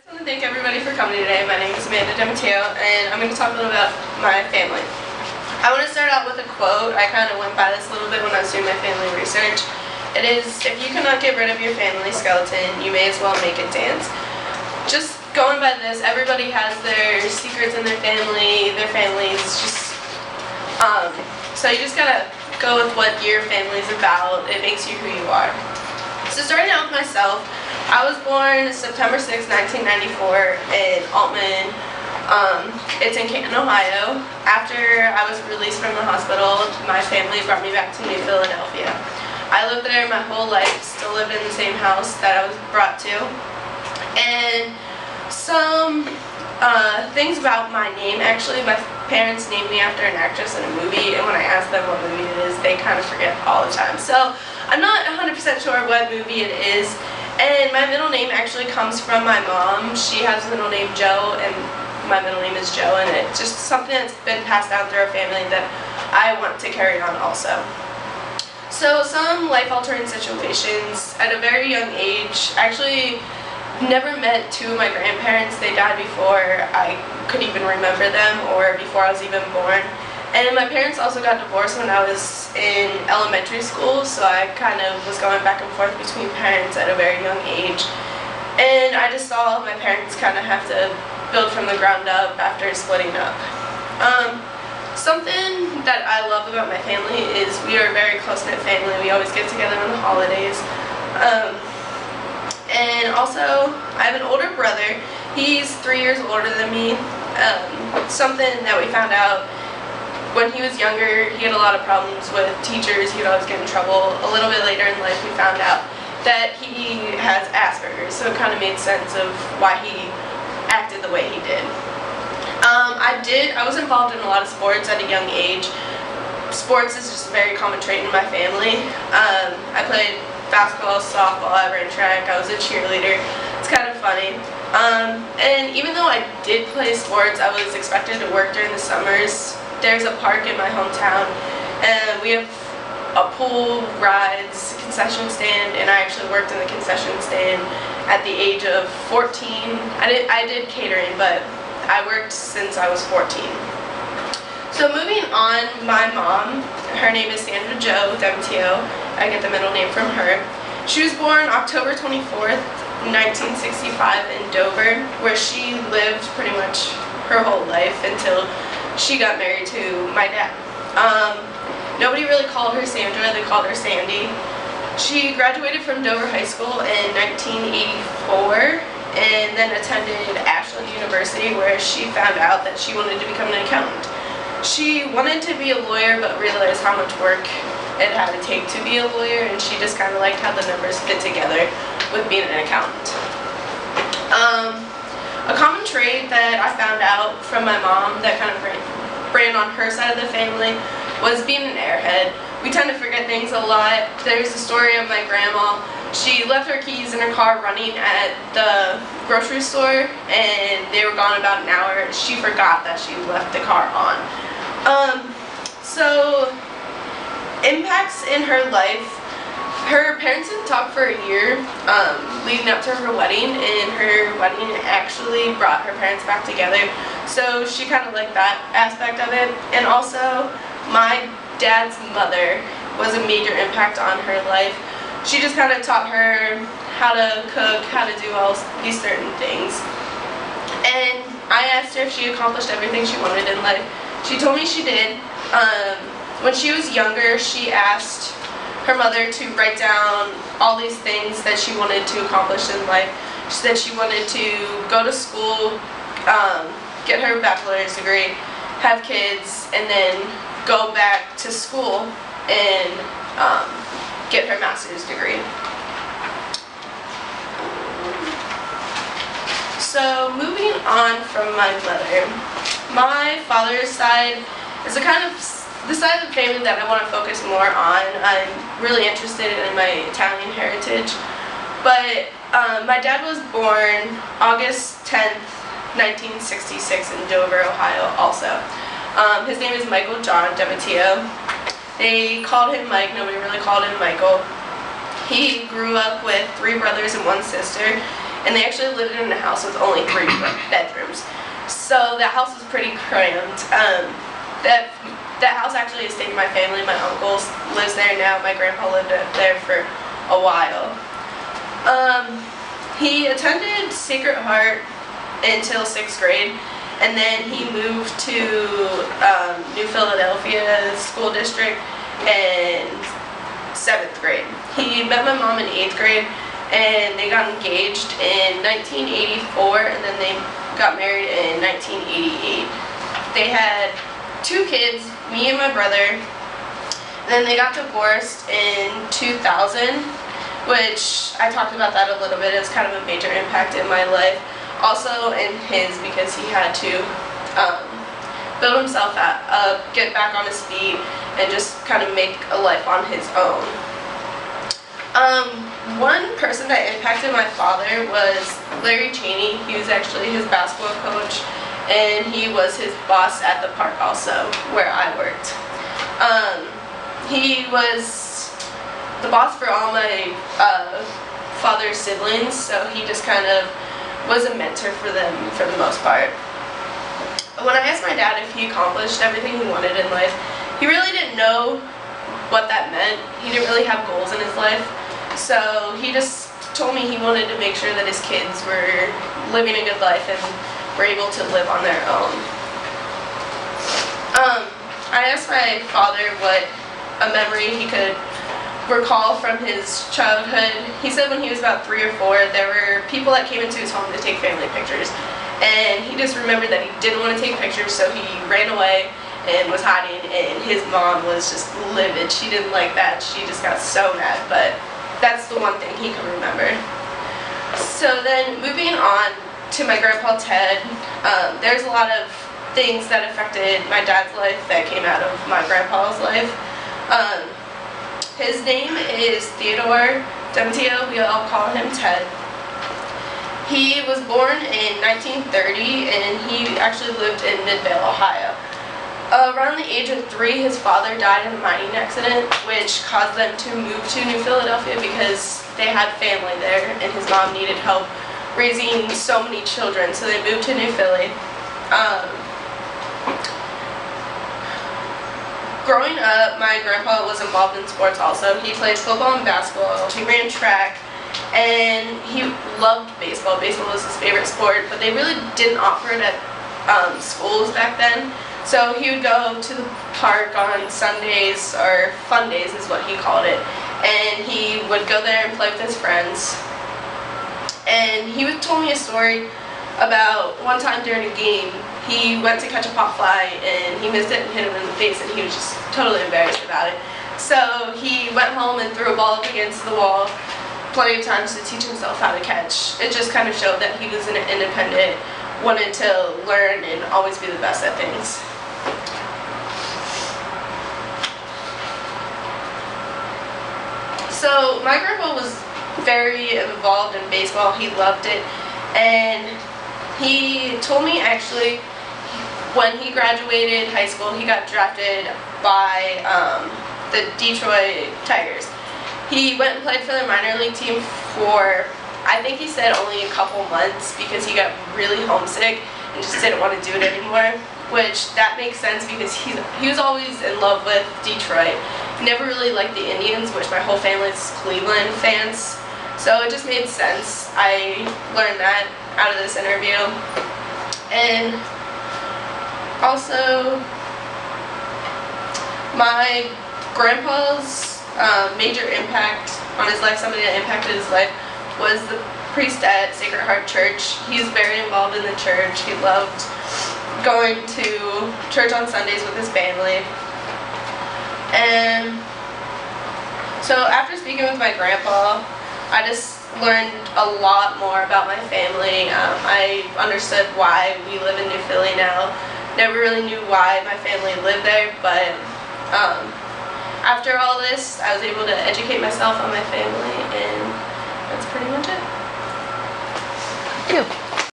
I want to thank everybody for coming today. My name is Amanda Demateo, and I'm going to talk a little about my family. I want to start out with a quote. I kind of went by this a little bit when I was doing my family research. It is, if you cannot get rid of your family skeleton, you may as well make it dance. Just going by this, everybody has their secrets in their family, their families just, so you just gotta go with what your family's about. It makes you who you are. So starting out with myself, I was born September 6, 1994 in Altman. It's in Canton, Ohio. After I was released from the hospital, my family brought me back to New Philadelphia. I lived there my whole life, still lived in the same house that I was brought to. And some things about my name, actually, my parents named me after an actress in a movie, and when I ask them what movie it is, they kind of forget all the time. So I'm not 100% sure what movie it is. And my middle name actually comes from my mom. She has a middle name Joe, and my middle name is Joe, and it's just something that's been passed down through our family that I want to carry on also. So some life-altering situations at a very young age. Actually, never met two of my grandparents. They died before I could even remember them or before I was even born. And my parents also got divorced when I was in elementary school, so I kind of was going back and forth between parents at a very young age. And I just saw my parents kind of have to build from the ground up after splitting up. Something that I love about my family is we are a very close-knit family. We always get together on the holidays. And also, I have an older brother. He's 3 years older than me. Something that we found out when he was younger, he had a lot of problems with teachers. He would always get in trouble. A little bit later in life, we found out that he has Asperger's, so it kind of made sense of why he acted the way he did. I was involved in a lot of sports at a young age. Sports is just a very common trait in my family. I played basketball, softball, I ran track, I was a cheerleader. It's kind of funny. And even though I did play sports, I was expected to work during the summers. There's a park in my hometown, and we have a pool, rides, concession stand, and I actually worked in the concession stand at the age of 14. I did catering, but I worked since I was 14. So moving on, my mom, her name is Sandra Jo Demateo. I get the middle name from her. She was born October 24th, 1965 in Dover, where she lived pretty much her whole life until she got married to my dad. Nobody really called her Sandra, they called her Sandy. She graduated from Dover High School in 1984 and then attended Ashland University, where she found out that she wanted to become an accountant. She wanted to be a lawyer but realized how much work it had to take to be a lawyer, and she just kind of liked how the numbers fit together with being an accountant. A common trait that I found out from my mom that kind of ran on her side of the family was being an airhead. We tend to forget things a lot. There's a story of my grandma. She left her keys in her car running at the grocery store, and they were gone about an hour. She forgot that she left the car on. So, impacts in her life. Her parents didn't talk for a year leading up to her wedding, and her wedding actually brought her parents back together. So she kind of liked that aspect of it. And also, my dad's mother was a major impact on her life. She just kind of taught her how to cook, how to do all these certain things. And I asked her if she accomplished everything she wanted in life. She told me she did. When she was younger, she asked her mother to write down all these things that she wanted to accomplish in life. She said she wanted to go to school, get her bachelor's degree, have kids, and then go back to school and get her master's degree. So moving on from my mother, my father's side is the side of the family that I want to focus more on. I'm really interested in my Italian heritage, but my dad was born August 10th, 1966 in Dover, Ohio also. His name is Michael John Demateo. They called him Mike, nobody really called him Michael. He grew up with 3 brothers and 1 sister. and they actually lived in a house with only 3 bedrooms. So that house was pretty cramped. That house actually stayed in my family. My uncle lives there now. My grandpa lived there for a while. He attended Sacred Heart until 6th grade, and then he moved to New Philadelphia School District in 7th grade. He met my mom in 8th grade, and they got engaged in 1984, and then they got married in 1988. They had 2 kids, me and my brother. Then they got divorced in 2000, which I talked about that a little bit. It's kind of a major impact in my life. Also in his, because he had to build himself up, get back on his feet, and just kind of make a life on his own. One person that impacted my father was Larry Cheney. He was actually his basketball coach, and he was his boss at the park also, where I worked. He was the boss for all my father's siblings, so he just kind of was a mentor for them for the most part. When I asked my dad if he accomplished everything he wanted in life, he really didn't know what that meant. He didn't really have goals in his life, so he just told me he wanted to make sure that his kids were living a good life and were able to live on their own. I asked my father what a memory he could recall from his childhood. He said when he was about 3 or 4, there were people that came into his home to take family pictures, and he just remembered that he didn't want to take pictures, so he ran away and was hiding, and his mom was just livid. She didn't like that. She just got so mad, but that's the one thing he could remember. So then moving on to my grandpa Ted, there's a lot of things that affected my dad's life that came out of my grandpa's life. His name is Theodore Demetrio. We all call him Ted. He was born in 1930, and he actually lived in Midvale, Ohio. Around the age of 3, his father died in a mining accident, which caused them to move to New Philadelphia because they had family there, and his mom needed help raising so many children, so they moved to New Philly. Growing up, my grandpa was involved in sports also. He played football and basketball, he ran track, and he loved baseball. Baseball was his favorite sport, but they really didn't offer it at schools back then. So he would go to the park on Sundays, or fun days is what he called it, and he would go there and play with his friends. And he told me a story about one time during a game, he went to catch a pop fly and he missed it and hit him in the face, and he was just totally embarrassed about it. So he went home and threw a ball up against the wall plenty of times to teach himself how to catch. It just kind of showed that he was an independent, wanted to learn and always be the best at things. So my grandpa was very involved in baseball. He loved it, and he told me actually when he graduated high school, he got drafted by the Detroit Tigers. He went and played for their minor league team for, I think he said, only a couple months because he got really homesick and just didn't want to do it anymore, which that makes sense because he was always in love with Detroit. He never really liked the Indians, which my whole family's Cleveland fans, so it just made sense. I learned that out of this interview. And also, my grandpa's major impact on his life, somebody that impacted his life, was the priest at Sacred Heart Church. He's very involved in the church. He loved going to church on Sundays with his family. And so after speaking with my grandpa, I just learned a lot more about my family. I understood why we live in New Philly now. Never really knew why my family lived there, but after all this, I was able to educate myself on my family, and that's pretty much it.